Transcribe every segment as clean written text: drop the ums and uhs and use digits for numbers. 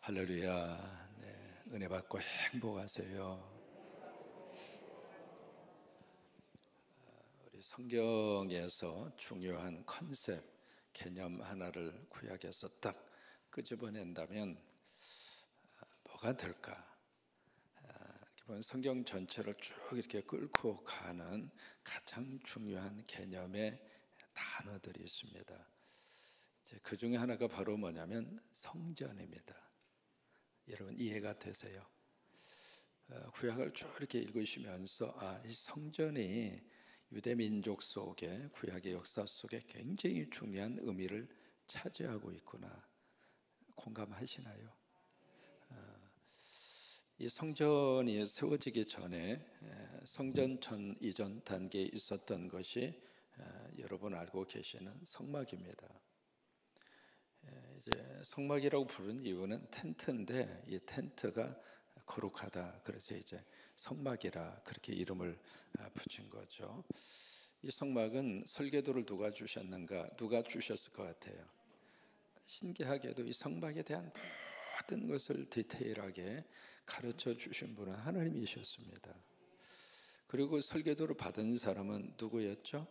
할렐루야. 네, 은혜 받고 행복하세요. 우리 성경에서 중요한 컨셉, 개념 하나를 구약에서 딱 끄집어낸다면 뭐가 될까? 기본 성경 전체를 쭉 이렇게 끌고 가는 가장 중요한 개념의 단어들이 있습니다. 그 중에 하나가 바로 뭐냐면 성전입니다. 여러분 이해가 되세요? 구약을 쭉 이렇게 읽으시면서 이 성전이 유대 민족 속에 구약의 역사 속에 굉장히 중요한 의미를 차지하고 있구나. 공감하시나요? 이 성전이 세워지기 전에 성전 전 이전 단계에 있었던 것이 여러분 알고 계시는 성막입니다. 이제 성막이라고 부르는 이유는 텐트인데 이 텐트가 거룩하다. 그래서 이제 성막이라 그렇게 이름을 붙인 거죠. 이 성막은 설계도를 누가 주셨는가? 누가 주셨을 것 같아요? 신기하게도 이 성막에 대한 모든 것을 디테일하게 가르쳐 주신 분은 하나님이셨습니다. 그리고 설계도를 받은 사람은 누구였죠?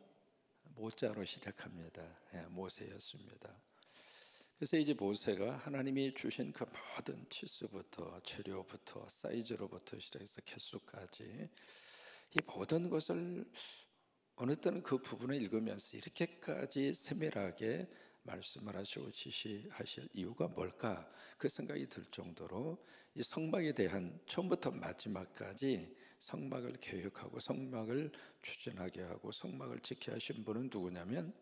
모자로 시작합니다. 모세였습니다. 그래서 이제 모세가 하나님이 주신 그 모든 치수부터 재료부터 사이즈로부터 시작해서 개수까지 이 모든 것을 어느 때는 그 부분을 읽으면서 이렇게까지 세밀하게 말씀을 하시고 지시하실 이유가 뭘까? 그 생각이 들 정도로 이 성막에 대한 처음부터 마지막까지 성막을 계획하고 성막을 추진하게 하고 성막을 지켜야 하신 분은 누구냐면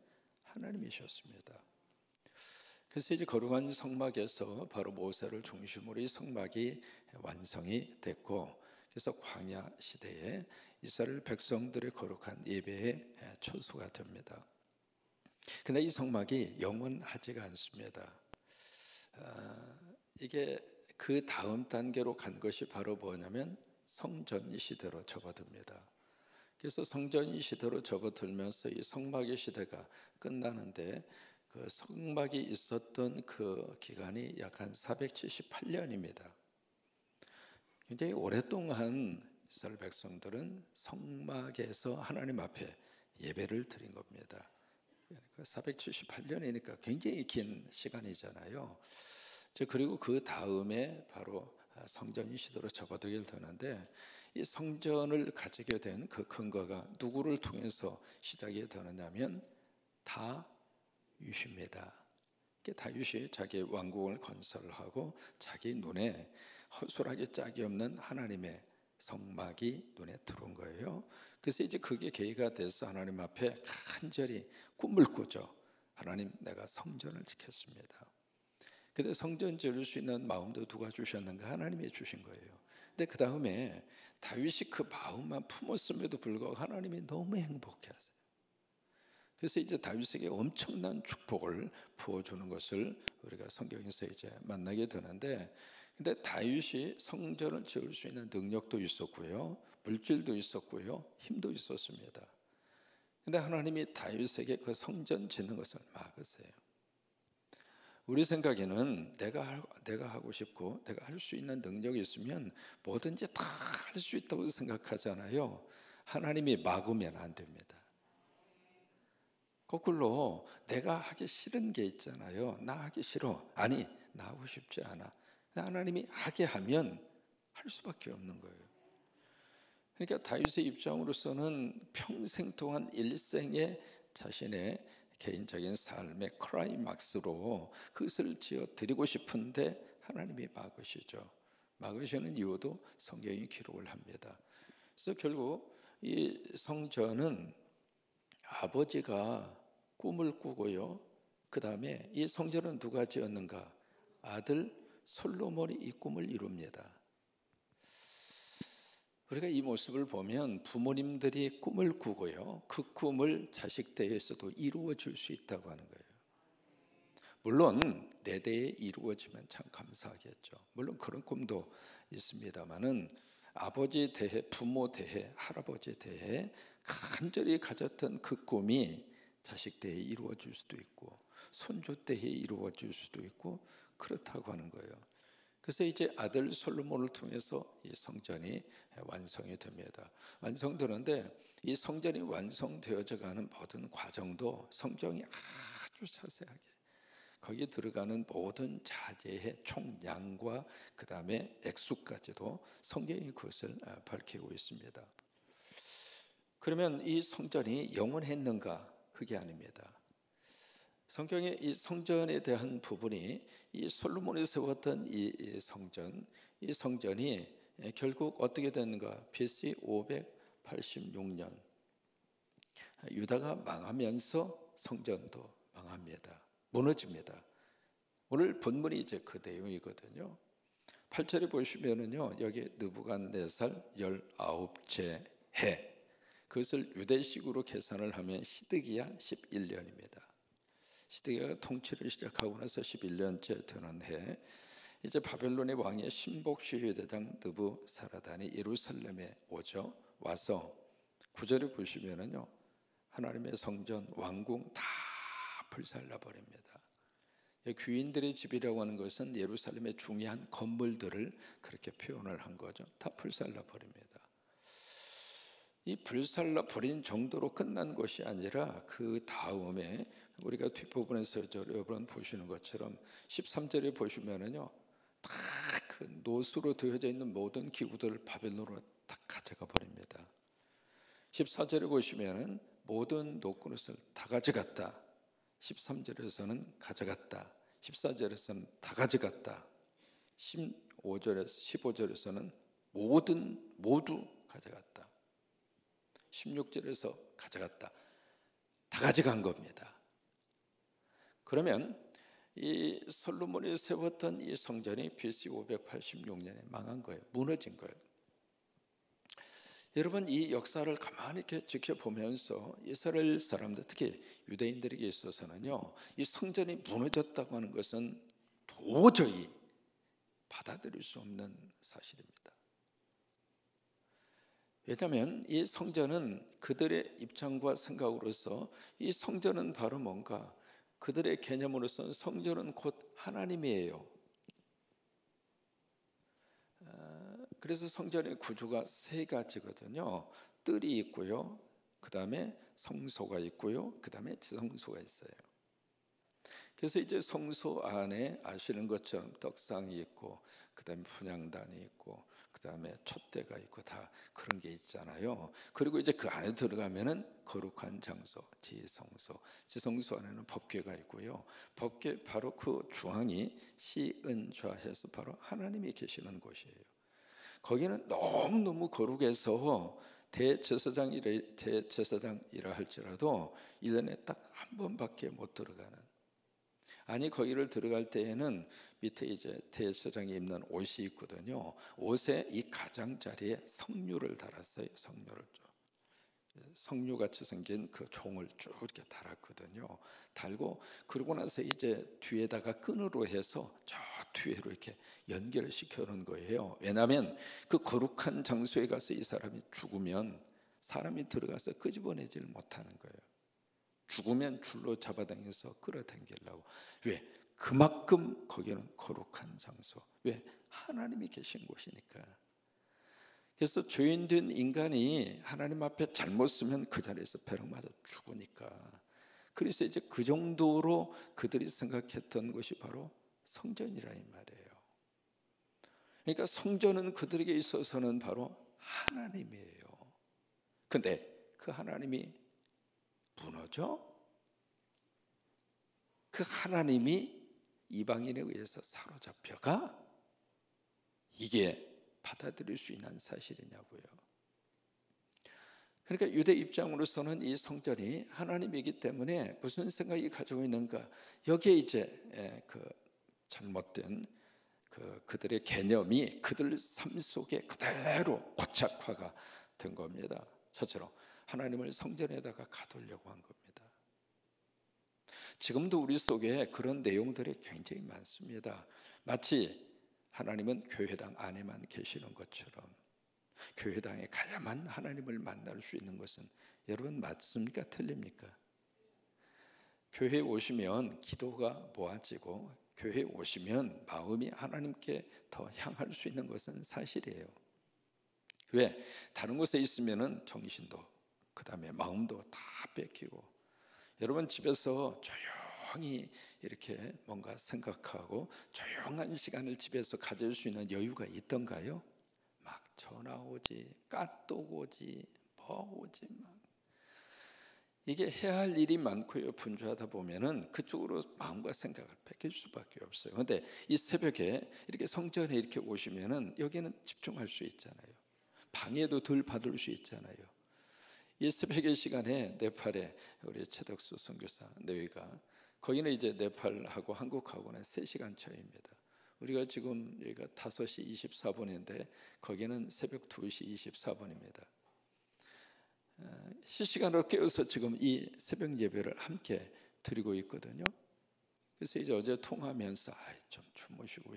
하나님이셨습니다. 그래서 이제 거룩한 성막에서 바로 모세를 중심으로 이 성막이 완성이 됐고, 그래서 광야 시대에 이스라엘 백성들의 거룩한 예배의 초소가 됩니다. 근데 이 성막이 영원하지가 않습니다. 이게 그 다음 단계로 간 것이 바로 뭐냐면 성전 시대로 접어듭니다. 그래서 성전 시대로 접어들면서 이 성막의 시대가 끝나는데 그 성막이 있었던 그 기간이 약 한 478년입니다. 굉장히 오랫동안 이스라엘 백성들은 성막에서 하나님 앞에 예배를 드린 겁니다. 그러니까 478년이니까 굉장히 긴 시간이잖아요. 그리고 그 다음에 바로 성전 시대로 접어들게 되는데 이 성전을 가지게 된 그 근거가 누구를 통해서 시작이 되느냐면 다윗입니다. 다윗이 자기 왕국을 건설하고 자기 눈에 허술하게 짝이 없는 하나님의 성막이 눈에 들어온 거예요. 그래서 이제 그게 계기가 돼서 하나님 앞에 간절히 꿈을 꾸죠. 하나님, 내가 성전을 지켰습니다. 근데 성전 지을 수 있는 마음도 누가 주셨는가? 하나님이 주신 거예요. 근데 그 다음에 다윗이 그 마음만 품었음에도 불구하고 하나님이 너무 행복해 하세요. 그래서 이제 다윗에게 엄청난 축복을 부어주는 것을 우리가 성경에서 이제 만나게 되는데, 근데 다윗이 성전을 지을 수 있는 능력도 있었고요, 물질도 있었고요, 힘도 있었습니다. 근데 하나님이 다윗에게 그 성전 짓는 것을 막으세요. 우리 생각에는 내가 하고 싶고 내가 할 수 있는 능력이 있으면 뭐든지 다 할 수 있다고 생각하잖아요. 하나님이 막으면 안 됩니다. 거꾸로 내가 하기 싫은 게 있잖아요. 나 하기 싫어. 아니, 나 하고 싶지 않아. 하나님이 하게 하면 할 수밖에 없는 거예요. 그러니까 다윗의 입장으로서는 평생 동안 일생에 자신의 개인적인 삶의 클라이막스로 그것을 지어 드리고 싶은데 하나님이 막으시죠. 막으시는 이유도 성경이 기록을 합니다. 그래서 결국 이 성전은 아버지가 꿈을 꾸고요, 그 다음에 이 성전은 누가 지었는가? 아들 솔로몬이 이 꿈을 이룹니다. 우리가 이 모습을 보면 부모님들이 꿈을 꾸고요, 그 꿈을 자식대에서도 이루어 줄 수 있다고 하는 거예요. 물론 내 대에 이루어지면 참 감사하겠죠. 물론 그런 꿈도 있습니다만은 아버지 대해, 부모 대해, 할아버지 대해 간절히 가졌던 그 꿈이 자식 대해 이루어질 수도 있고 손주 대해 이루어질 수도 있고 그렇다고 하는 거예요. 그래서 이제 아들 솔로몬을 통해서 이 성전이 완성이 됩니다. 완성되는데 이 성전이 완성되어져 가는 모든 과정도 성경이 아주 자세하게 거기 들어가는 모든 자재의 총량과 그 다음에 액수까지도 성경이 그것을 밝히고 있습니다. 그러면 이 성전이 영원했는가? 그게 아닙니다. 성경의 이 성전에 대한 부분이 이 솔로몬이 세웠던 이 성전이 결국 어떻게 되는가? BC 586년 유다가 망하면서 성전도 망합니다. 무너집니다. 오늘 본문이 이제 그 내용이거든요. 8절에 보시면은요, 여기 느부갓네살 19째 해, 그것을 유대식으로 계산을 하면 시드기야 11년입니다. 시드기야가 통치를 시작하고 나서 11년째 되는 해, 이제 바벨론의 왕의 신복시위대장 느부사라단이 예루살렘에 오죠. 와서 9절에 보시면은요, 하나님의 성전 왕궁 다 불살라 버립니다. 귀인들의 집이라고 하는 것은 예루살렘의 중요한 건물들을 그렇게 표현을 한 거죠. 다 불살라 버립니다. 이 불살라 버린 정도로 끝난 것이 아니라 그 다음에 우리가 뒷부분에서 여러분 보시는 것처럼 13절에 보시면은요, 다 그 노수로 되어져 있는 모든 기구들을 바벨론으로 다 가져가 버립니다. 14절에 보시면은 모든 노그릇을 다 가져갔다. 13절에서는 가져갔다. 14절에서는 다 가져갔다. 15절에서는 모두 가져갔다. 16절에서 가져갔다. 다 가져간 겁니다. 그러면 이 솔로몬이 세웠던 이 성전이 BC 586년에 망한 거예요. 무너진 거예요. 여러분, 이 역사를 가만히 이렇게 지켜보면서 이스라엘 사람들, 특히 유대인들에게 있어서는요, 이 성전이 무너졌다고 하는 것은 도저히 받아들일 수 없는 사실입니다. 왜냐하면 이 성전은 그들의 입장과 생각으로서 이 성전은 바로 뭔가, 그들의 개념으로서는 성전은 곧 하나님이에요. 그래서 성전의 구조가 세 가지거든요. 뜰이 있고요, 그 다음에 성소가 있고요, 그 다음에 지성소가 있어요. 그래서 이제 성소 안에 아시는 것처럼 떡상이 있고, 그 다음에 분향단이 있고, 그 다음에 촛대가 있고, 다 그런 게 있잖아요. 그리고 이제 그 안에 들어가면은 거룩한 장소, 지성소 안에는 법궤가 있고요. 법궤 바로 그 중앙이 시은좌해서 바로 하나님이 계시는 곳이에요. 거기는 너무너무 거룩해서 대제사장이라 할지라도 1년에 딱 한 번밖에 못 들어가는, 아니 거기를 들어갈 때에는 밑에 이제 대제사장이 입는 옷이 있거든요. 옷에 이 가장자리에 석류를 달았어요. 석류같이 생긴 그 종을 쭉 이렇게 달았거든요. 달고 그러고 나서 이제 뒤에다가 끈으로 해서 저 뒤로 이렇게 연결을 시켜놓은 거예요. 왜냐하면 그 거룩한 장소에 가서 이 사람이 죽으면 사람이 들어가서 끄집어내질 못하는 거예요. 죽으면 줄로 잡아당겨서 끌어당기려고. 왜? 그만큼 거기는 거룩한 장소. 왜? 하나님이 계신 곳이니까. 그래서 죄인된 인간이 하나님 앞에 잘못 쓰면 그 자리에서 배령맞아 죽으니까. 그래서 이제 그 정도로 그들이 생각했던 것이 바로 성전이라 이 말이에요. 그러니까 성전은 그들에게 있어서는 바로 하나님이에요. 근데 그 하나님이 무너져? 그 하나님이 이방인에 의해서 사로잡혀가? 이게 받아들일 수 있는 사실이냐고요. 그러니까 유대 입장으로서는 이 성전이 하나님이기 때문에 무슨 생각이 가지고 있는가? 여기에 이제 그 잘못된 그들의 개념이 그들 삶 속에 그대로 고착화가 된 겁니다. 저처럼 하나님을 성전에다가 가두려고 한 겁니다. 지금도 우리 속에 그런 내용들이 굉장히 많습니다. 마치 하나님은 교회당 안에만 계시는 것처럼, 교회당에 가야만 하나님을 만날 수 있는 것은 여러분 맞습니까? 틀립니까? 교회에 오시면 기도가 모아지고 교회에 오시면 마음이 하나님께 더 향할 수 있는 것은 사실이에요. 왜? 다른 곳에 있으면은 정신도 그 다음에 마음도 다 뺏기고, 여러분 집에서 조용히 이렇게 뭔가 생각하고 조용한 시간을 집에서 가질 수 있는 여유가 있던가요? 막 전화 오지, 까똑 오지, 뭐 오지 막. 이게 해야 할 일이 많고요, 분주하다 보면은 그쪽으로 마음과 생각을 뺏길 수밖에 없어요. 그런데 이 새벽에 이렇게 성전에 이렇게 오시면은 여기는 집중할 수 있잖아요. 방해도 덜 받을 수 있잖아요. 이 새벽의 시간에 네팔에 우리 최덕수 선교사 내외가, 거기는 이제 네팔하고 한국하고는 3시간 차이입니다. 우리가 지금 여기가 5시 24분인데 거기는 새벽 2시 24분입니다. 실시간으로 깨어서 지금 이 새벽 예배를 함께 드리고 있거든요. 그래서 이제 어제 통화하면서 좀 주무시고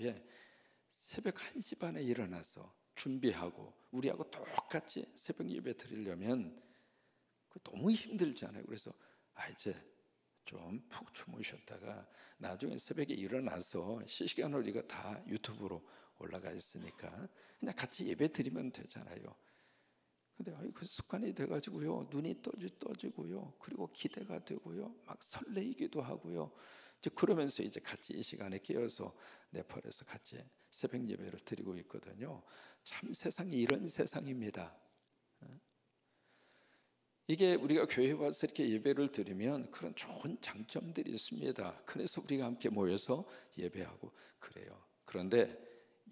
새벽 1시 반에 일어나서 준비하고 우리하고 똑같이 새벽 예배 드리려면 너무 힘들잖아요. 그래서 이제 좀 푹 주무셨다가 나중에 새벽에 일어나서 실시간으로 우리가 다 유튜브로 올라가 있으니까 그냥 같이 예배 드리면 되잖아요. 근데 그 습관이 돼가지고요, 눈이 떠지고요, 그리고 기대가 되고요, 막 설레이기도 하고요. 이제 그러면서 이제 같이 이 시간에 깨어서 네팔에서 같이 새벽 예배를 드리고 있거든요. 참 세상이 이런 세상입니다. 이게 우리가 교회에 와서 이렇게 예배를 드리면 그런 좋은 장점들이 있습니다. 그래서 우리가 함께 모여서 예배하고 그래요. 그런데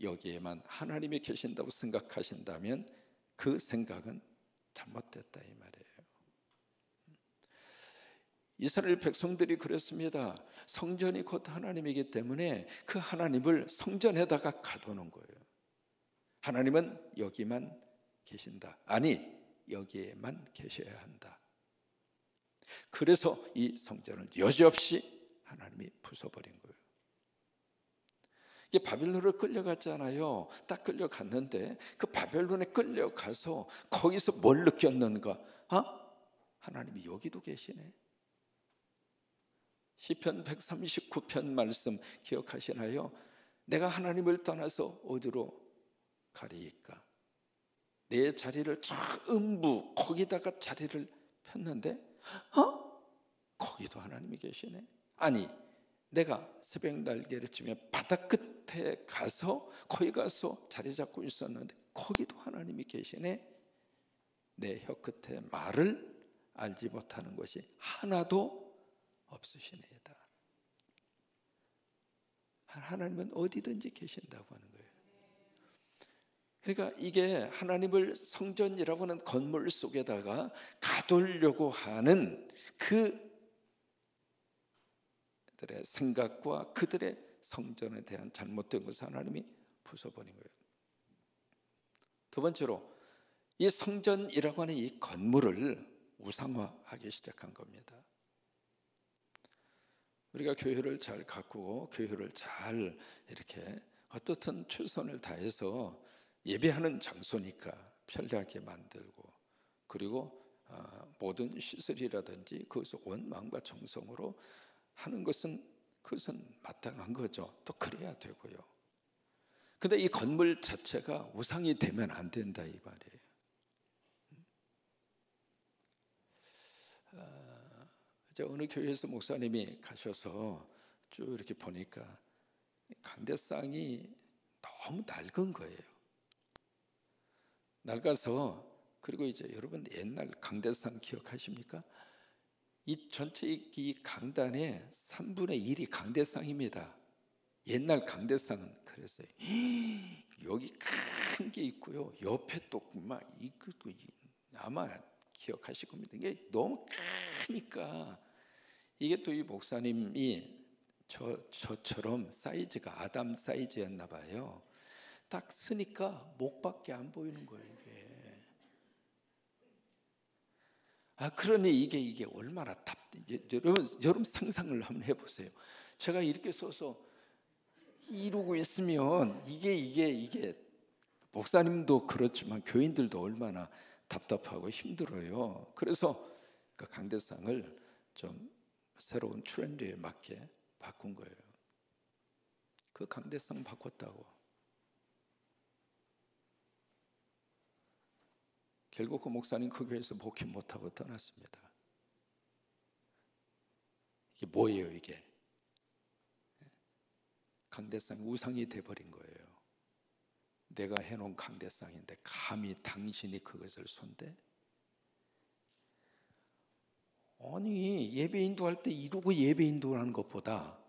여기에만 하나님이 계신다고 생각하신다면 그 생각은 잘못됐다 이 말이에요. 이스라엘 백성들이 그랬습니다. 성전이 곧 하나님이기 때문에 그 하나님을 성전에다가 가두는 거예요. 하나님은 여기만 계신다. 아니, 여기에만 계셔야 한다. 그래서 이 성전을 여지없이 하나님이 부숴버린 거예요. 이게 바벨론으로 끌려갔잖아요. 딱 끌려갔는데 그 바벨론에 끌려가서 거기서 뭘 느꼈는가? 하나님이 여기도 계시네. 시편 139편 말씀 기억하시나요? 내가 하나님을 떠나서 어디로 가리이까? 내 자리를 저 음부 거기다가 자리를 폈는데 거기도 하나님이 계시네. 아니, 내가 새벽 날개를 치며 바다 끝에 가서 거기 가서 자리 잡고 있었는데 거기도 하나님이 계시네. 내 혀 끝에 말을 알지 못하는 것이 하나도 없으시네이다. 하나님은 어디든지 계신다고 하는 거예요. 그러니까 이게 하나님을 성전이라고 하는 건물 속에다가 가두려고 하는 그들의 생각과 그들의 성전에 대한 잘못된 것을 하나님이 부숴버린 거예요. 두 번째로 이 성전이라고 하는 이 건물을 우상화하기 시작한 겁니다. 우리가 교회를 잘 가꾸고 교회를 잘 이렇게 어떻든 최선을 다해서 예배하는 장소니까 편리하게 만들고, 그리고 모든 시설이라든지 그것을 온 마음과 정성으로 하는 것은 그것은 마땅한 거죠. 또 그래야 되고요. 근데 이 건물 자체가 우상이 되면 안 된다 이 말이에요. 이제 어느 교회에서 목사님이 가셔서 쭉 이렇게 보니까 강대상이 너무 낡은 거예요. 낡아서, 그리고 이제 여러분 옛날 강대상 기억하십니까? 이 전체 이 강단의 3분의 1이 강대상입니다. 옛날 강대상은 그랬어요. 여기 큰 게 있고요, 옆에 또 막 이것도 아마 기억하실 겁니다. 이게 너무 크니까 이게 또 이 목사님이 저처럼 사이즈가 아담 사이즈였나 봐요. 딱 쓰니까 목밖에 안 보이는 거예요 이게. 그러니 이게 얼마나 여러분 상상을 한번 해보세요. 제가 이렇게 써서 이러고 있으면 이게 목사님도 그렇지만 교인들도 얼마나 답답하고 힘들어요. 그래서 그 강대상을 좀 새로운 트렌드에 맞게 바꾼 거예요. 그 강대상 바꿨다고. 결국 그 목사님 그 교회에서 목회 못하고 떠났습니다. 이게 뭐예요 이게? 강대상이 우상이 돼버린 거예요. 내가 해놓은 강대상인데 감히 당신이 그것을 손대? 아니, 예배 인도할 때 이러고 예배 인도하는 것보다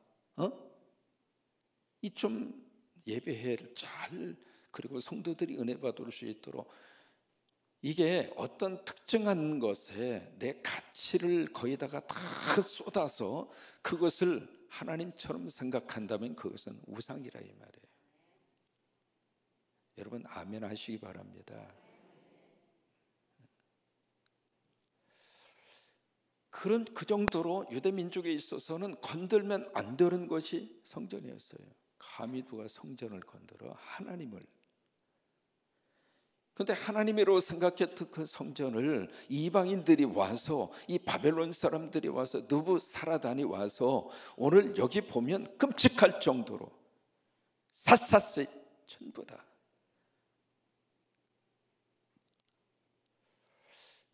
이 좀 예배회를 잘, 그리고 성도들이 은혜 받을 수 있도록, 이게 어떤 특정한 것에 내 가치를 거기다가 다 쏟아서 그것을 하나님처럼 생각한다면 그것은 우상이라 이 말이에요. 여러분 아멘 하시기 바랍니다. 그 정도로 유대 민족에 있어서는 건들면 안 되는 것이 성전이었어요. 감히 누가 성전을 건드려? 하나님을. 그런데 하나님이라고 생각했던 그 성전을 이방인들이 와서, 이 바벨론 사람들이 와서, 느부사라단이 와서 오늘 여기 보면 끔찍할 정도로 샅샅이 전부 다.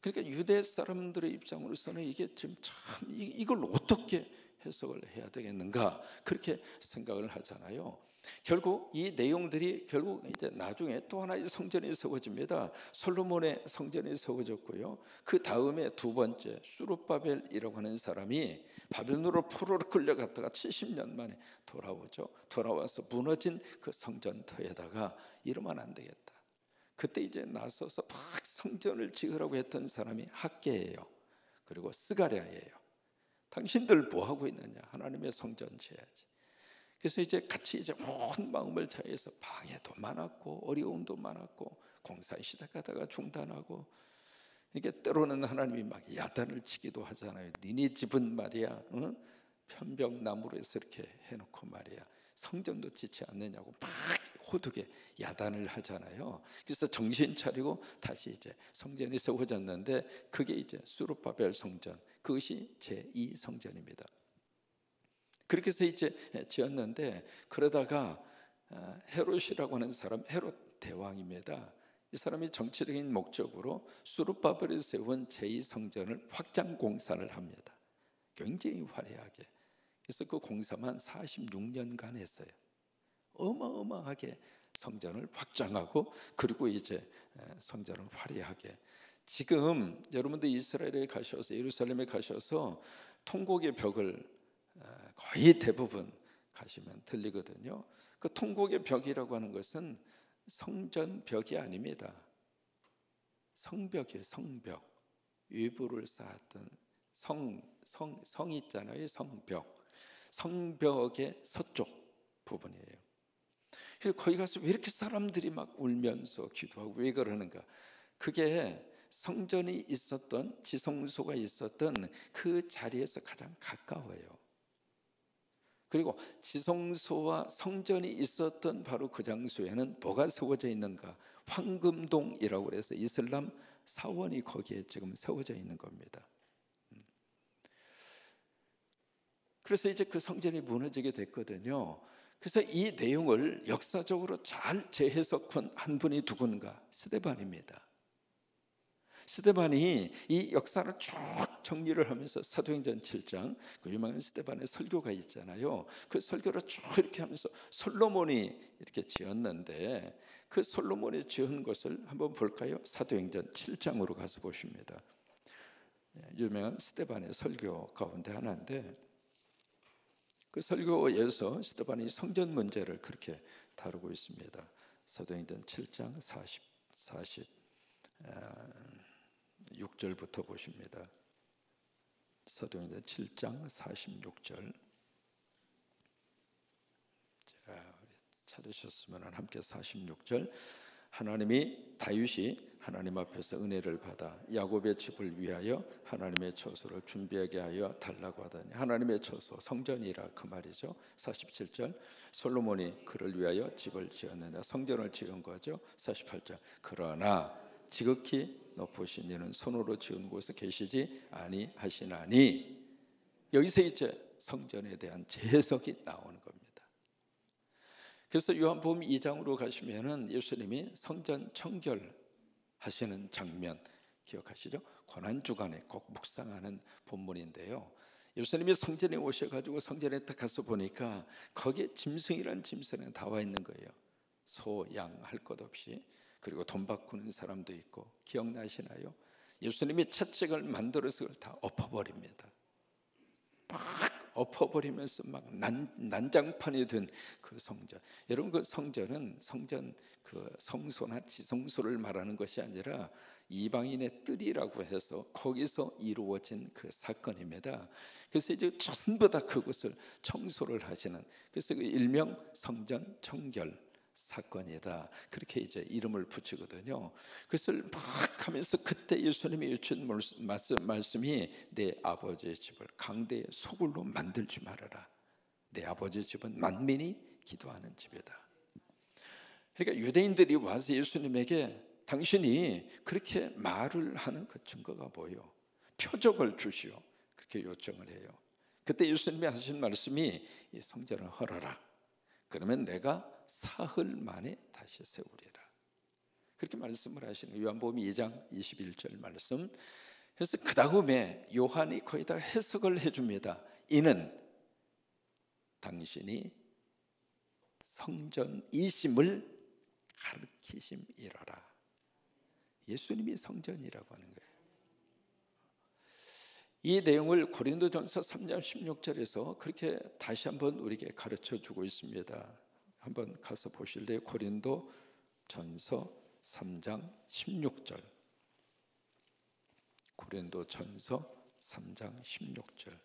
그러니까 유대 사람들의 입장으로서는 이게 지금 참 이걸 어떻게 해석을 해야 되겠는가, 그렇게 생각을 하잖아요. 결국 이 내용들이 결국 이제 나중에 또 하나의 성전이 세워집니다. 솔로몬의 성전이 세워졌고요. 그 다음에 두 번째 수룹바벨이라고 하는 사람이 바벨론으로 포로로 끌려갔다가 70년 만에 돌아오죠. 돌아와서 무너진 그 성전터에다가 이러면 안 되겠다. 그때 이제 나서서 막 성전을 지으라고 했던 사람이 학개예요. 그리고 스가랴예요. 당신들 뭐 하고 있느냐? 하나님의 성전 지어야지. 그래서 이제 같이 이제 온 마음을 다해서 방해도 많았고 어려움도 많았고 공사 시작하다가 중단하고, 이게 때로는 하나님이 막 야단을 치기도 하잖아요. 니네 집은 말이야, 편벽나무로 해서 이렇게 해놓고 말이야 성전도 짓지 않느냐고 막 호되게 야단을 하잖아요. 그래서 정신 차리고 다시 이제 성전이 세워졌는데 그게 이제 수룹바벨 성전, 그것이 제2성전입니다. 그렇게 해서 이제 지었는데, 그러다가 헤롯이라고 하는 사람, 헤롯 대왕입니다. 이 사람이 정치적인 목적으로 수룹바벨에 세운 제2성전을 확장 공사를 합니다. 굉장히 화려하게. 그래서 그 공사만 46년간 했어요. 어마어마하게 성전을 확장하고, 그리고 이제 성전을 화려하게. 지금 여러분들 이스라엘에 가셔서, 예루살렘에 가셔서 통곡의 벽을 거의 대부분 가시면 들리거든요. 그 통곡의 벽이라고 하는 것은 성전 벽이 아닙니다. 성벽이에요. 성벽. 위부를 쌓았던 성 있잖아요. 성벽. 성벽의 서쪽 부분이에요. 그래서 거기 가서 왜 이렇게 사람들이 막 울면서 기도하고 왜 그러는가? 그게 성전이 있었던, 지성소가 있었던 그 자리에서 가장 가까워요. 그리고 지성소와 성전이 있었던 바로 그 장소에는 뭐가 세워져 있는가? 황금동이라고 해서 이슬람 사원이 거기에 지금 세워져 있는 겁니다. 그래서 이제 그 성전이 무너지게 됐거든요. 그래서 이 내용을 역사적으로 잘 재해석한 한 분이 누군가? 스데반입니다. 스데반이 이 역사를 쭉 정리를 하면서 사도행전 7장, 그 유명한 스데반의 설교가 있잖아요. 그 설교를 쭉 이렇게 하면서 솔로몬이 이렇게 지었는데, 그 솔로몬이 지은 것을 한번 볼까요? 사도행전 7장으로 가서 보십니다. 유명한 스데반의 설교 가운데 하나인데, 그 설교에서 스데반이 성전 문제를 그렇게 다루고 있습니다. 사도행전 7장 46절부터 보십니다. 사도행전 7장 46절. 자, 찾으셨으면 함께 46절. 하나님이, 다윗이 하나님 앞에서 은혜를 받아 야곱의 집을 위하여 하나님의 처소를 준비하게 하여 달라고 하더니, 하나님의 처소 성전이라 그 말이죠. 47절. 솔로몬이 그를 위하여 집을 지었느냐, 성전을 지은 거죠. 48절. 그러나 지극히 높으신 이는 손으로 지은 곳에 계시지 아니하시나니. 여기서 이제 성전에 대한 재해석이 나오는 겁니다. 그래서 요한복음 2장으로 가시면은 예수님이 성전 청결하시는 장면 기억하시죠? 고난주간에 꼭 묵상하는 본문인데요, 예수님이 성전에 오셔가지고 성전에 딱 가서 보니까 거기에 짐승이란 짐승이 나와 있는 거예요. 소, 양 할 것 없이. 그리고 돈 바꾸는 사람도 있고. 기억나시나요? 예수님이 채찍을 만들어서 그걸 다 엎어버립니다. 막 엎어버리면서 막 난장판이 된 그 성전. 여러분, 그 성전은 성전 그 성소나 지성소를 말하는 것이 아니라 이방인의 뜰이라고 해서 거기서 이루어진 그 사건입니다. 그래서 이제 전부 다 그것을 청소를 하시는, 그래서 그 일명 성전 청결 사건이다, 그렇게 이제 이름을 붙이거든요. 그것을 막 하면서 그때 예수님이 주신 말씀이 내 아버지의 집을 강대의 소굴로 만들지 말아라. 내 아버지의 집은 만민이 기도하는 집이다. 그러니까 유대인들이 와서 예수님에게 당신이 그렇게 말을 하는 그 증거가 뭐요? 표적을 주시오, 그렇게 요청을 해요. 그때 예수님이 하신 말씀이 이 성전을 헐어라. 그러면 내가 사흘 만에 다시 세우리라. 그렇게 말씀을 하시는 요한복음 2장 21절 말씀. 그래서 그 다음에 요한이 거의 다 해석을 해줍니다. 이는 당신이 성전이심을 가르치심이로라. 예수님이 성전이라고 하는 거예요. 이 내용을 고린도전서 3장 16절에서 그렇게 다시 한번 우리에게 가르쳐 주고 있습니다. 한번 가서 보실래요? 고린도전서 3장 16절. 고린도전서 3장 16절.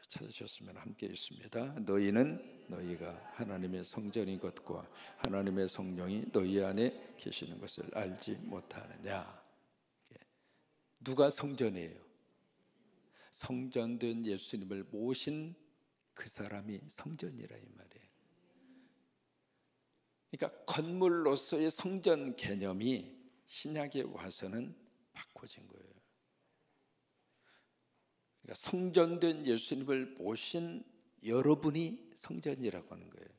찾으셨으면 함께 읽습니다. 너희는 너희가 하나님의 성전인 것과 하나님의 성령이 너희 안에 계시는 것을 알지 못하느냐. 누가 성전이에요? 성전된 예수님을 모신 그 사람이 성전이라 이 말이에요. 그러니까 건물로서의 성전 개념이 신약에 와서는 바꿔진 거예요. 그러니까 성전된 예수님을 모신 여러분이 성전이라고 하는 거예요.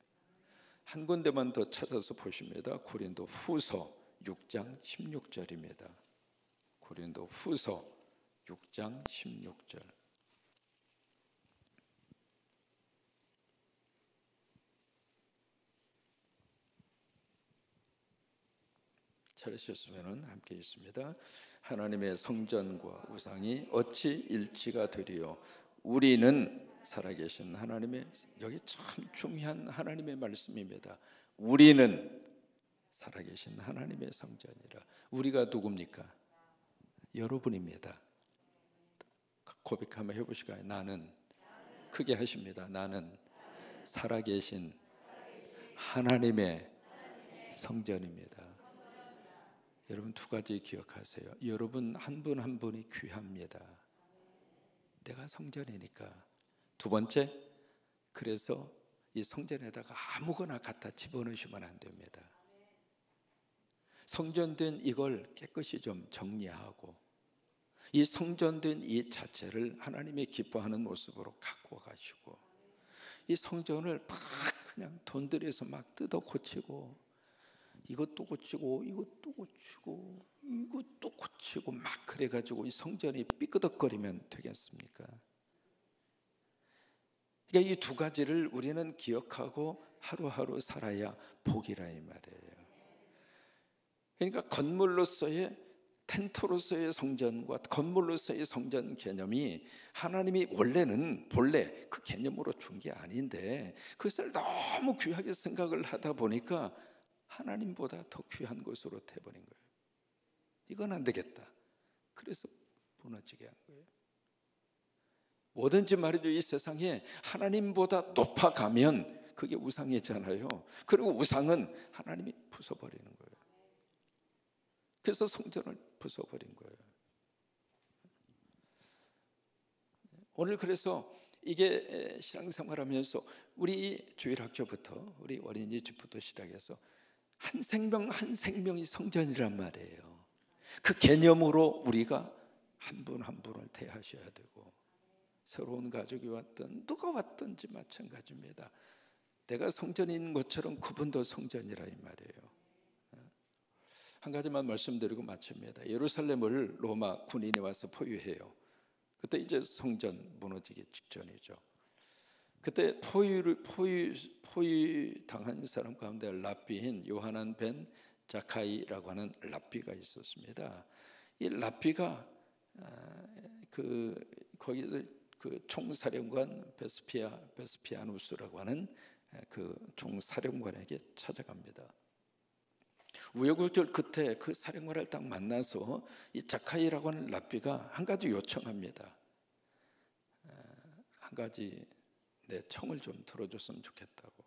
한 군데만 더 찾아서 보십니다. 고린도 후서 6장 16절입니다. 고린도 후서 6장 16절. 찾으셨으면 함께 있습니다. 하나님의 성전과 우상이 어찌 일치가 되리요? 우리는 살아계신 하나님의, 여기 참 중요한 하나님의 말씀입니다. 우리는 살아계신 하나님의 성전이라. 우리가 누굽니까? 여러분입니다. 고백 한번 해보실까요? 나는, 크게 하십니다. 나는 살아계신 하나님의 성전입니다. 여러분, 두 가지 기억하세요. 여러분 한 분 한 분이 귀합니다. 내가 성전이니까. 두 번째, 그래서 이 성전에다가 아무거나 갖다 집어넣으시면 안 됩니다. 성전된 이걸 깨끗이 좀 정리하고 이 성전된 이 자체를 하나님이 기뻐하는 모습으로 갖고 가시고, 이 성전을 막 그냥 돈 들여서 막 뜯어 고치고 이것도 고치고 이것도 고치고 이것도 고치고 막 그래가지고 이 성전이 삐끄덕거리면 되겠습니까? 그러니까 이 두 가지를 우리는 기억하고 하루하루 살아야 복이라 이 말이에요. 그러니까 건물로서의, 텐트로서의 성전과 건물로서의 성전 개념이 하나님이 본래 그 개념으로 준 게 아닌데 그것을 너무 귀하게 생각을 하다 보니까 하나님보다 더 귀한 것으로 돼버린 거예요. 이건 안 되겠다. 그래서 무너지게 한 거예요. 뭐든지 말이죠, 이 세상에 하나님보다 높아가면 그게 우상이잖아요. 그리고 우상은 하나님이 부숴버리는 거예요. 그래서 성전을 부숴버린 거예요. 오늘 그래서 이게 신앙생활하면서 우리 주일학교부터 우리 어린이집부터 시작해서 한 생명 한 생명이 성전이란 말이에요. 그 개념으로 우리가 한 분 한 분을 대하셔야 되고, 새로운 가족이 왔든 누가 왔든지 마찬가지입니다. 내가 성전인 것처럼 그분도 성전이라 이 말이에요. 한 가지만 말씀드리고 마칩니다. 예루살렘을 로마 군인이 와서 포위해요. 그때 이제 성전 무너지기 직전이죠. 그때 포위 당한 사람 가운데 랍비인 요하난 벤 자카이라고 하는 랍비가 있었습니다. 이 랍비가 거기 그 총사령관 베스피아누스라고 하는 그 총사령관에게 찾아갑니다. 우여곡절 끝에 그 사령관을 딱 만나서 이 자카이라고 하는 랍비가 한 가지 요청합니다. 한 가지 내 청을 좀 들어줬으면 좋겠다고.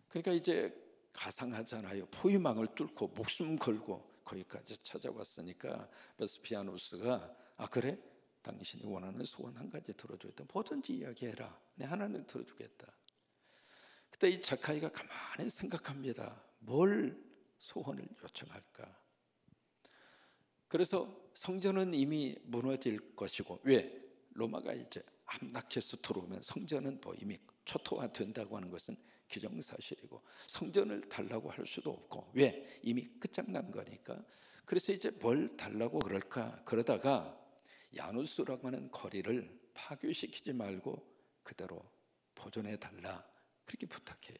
그러니까 이제 가상하잖아요. 포위망을 뚫고 목숨 걸고 거기까지 찾아왔으니까 베스피아누스가 그래? 당신이 원하는 소원 한 가지 들어주겠다. 뭐든지 이야기해라. 내 하나는 들어주겠다. 그때 이 자카이가 가만히 생각합니다. 뭘 소원을 요청할까? 그래서 성전은 이미 무너질 것이고, 왜? 로마가 이제 함락해서 들어오면 성전은 뭐 이미 초토화된다고 하는 것은 기정사실이고, 성전을 달라고 할 수도 없고, 왜? 이미 끝장난 거니까. 그래서 이제 뭘 달라고 그럴까? 그러다가 야누스라고 하는 거리를 파괴시키지 말고 그대로 보존해 달라, 그렇게 부탁해요.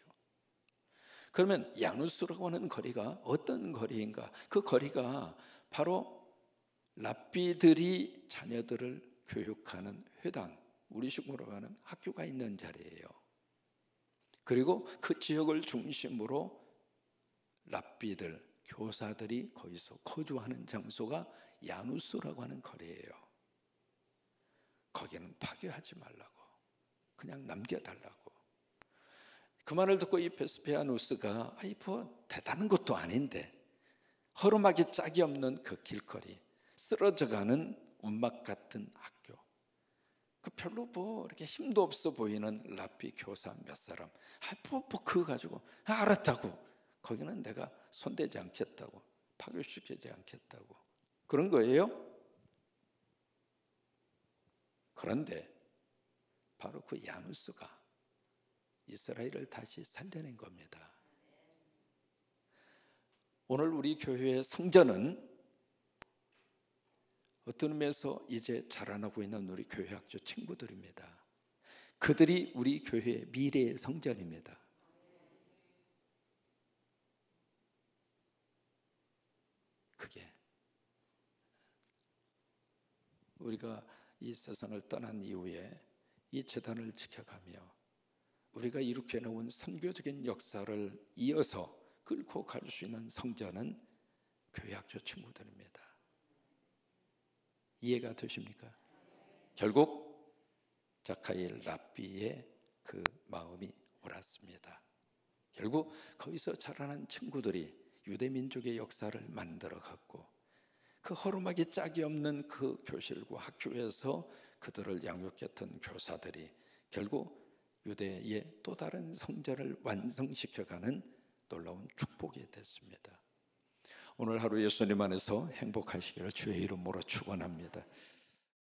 그러면 야누스라고 하는 거리가 어떤 거리인가? 그 거리가 바로 랍비들이 자녀들을 교육하는 회당, 우리식으로 하는 학교가 있는 자리예요. 그리고 그 지역을 중심으로 랍비들, 교사들이 거기서 거주하는 장소가 야누스라고 하는 거리예요. 거기는 파괴하지 말라고, 그냥 남겨달라고. 그 말을 듣고 이 베스피아누스가 뭐 대단한 것도 아닌데, 허름하기 짝이 없는 그 길거리, 쓰러져가는 운막 같은 학교, 그 별로 뭐 이렇게 힘도 없어 보이는 랍비 교사 몇 사람, 그거 가지고 알았다고, 거기는 내가 손대지 않겠다고, 파괴시키지 않겠다고, 그런 거예요. 그런데 바로 그 야누스가 이스라엘을 다시 살려낸 겁니다. 오늘 우리 교회의 성전은 어떤 의미에서 이제 자라나고 있는 우리 교회학교 친구들입니다. 그들이 우리 교회의 미래의 성전입니다. 그게 우리가 이 세상을 떠난 이후에 이 재단을 지켜가며 우리가 이렇게 놓은 선교적인 역사를 이어서 끌고 갈 수 있는 성전은 교회학교 친구들입니다. 이해가 되십니까? 결국 자카이 랍비의 그 마음이 옳았습니다. 결국 거기서 자라난 친구들이 유대민족의 역사를 만들어 갔고, 그 허름하기 짝이 없는 그 교실과 학교에서 그들을 양육했던 교사들이 결국 유대의 또 다른 성전을 완성시켜가는 놀라운 축복이 됐습니다. 오늘 하루 예수님 안에서 행복하시기를 주의 이름으로 축원합니다.